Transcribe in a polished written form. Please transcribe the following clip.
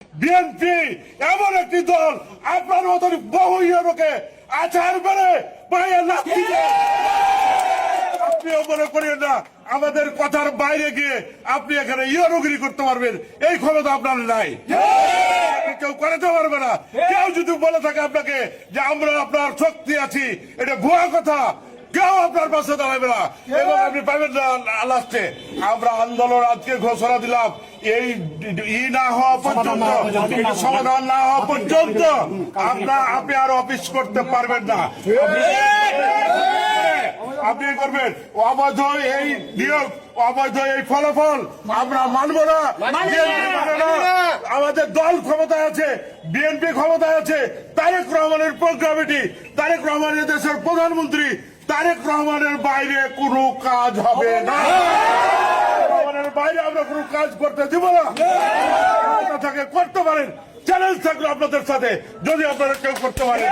BNP এমন একটি দল আপনার মতন বহু ইউরোকে আচার মেরে পায়ে লাথি দিয়ে আপনিও মনে করিয়েন না আমাদের কথার বাইরে গিয়ে আপনি এখানে ইউরোগিরি করতে পারবেন এই ক্ষমতা আপনার নাই। কেউ করাতে পারবে না। কেউ যদি বলে থাকে আপনাকে যে আমরা আপনার শক্তি আছি, এটা ভুয়া কথা। কেউ আপনার পাশে দাঁড়াবে না এবং আপনি পাবেন না। লাস্টে আমরা আন্দোলন আজকে ঘোষণা দিলাম, এই না হওয়া পর্যন্ত, সমাধান না হওয়া পর্যন্ত আপনি আর অফিস করতে পারবেন না। আপনি করবেন অবৈধ এই নিয়োগ, অবৈধ এই ফলাফল আমরা মানব না। আমাদের দল ক্ষমতায় আছে, বিএনপি ক্ষমতায় আছে, তারেক রহমানের প্রোগ্রামিটি, তারেক রহমানের দেশের প্রধানমন্ত্রী, তারেক রহমানের বাইরে কোনো কাজ হবে না। রহমানের বাইরে আমরা কোনো কাজ করতে দিব না। করতে পারেন, চ্যালেঞ্জ থাকলো আপনাদের সাথে, যদি আপনারা কেউ করতে পারেন।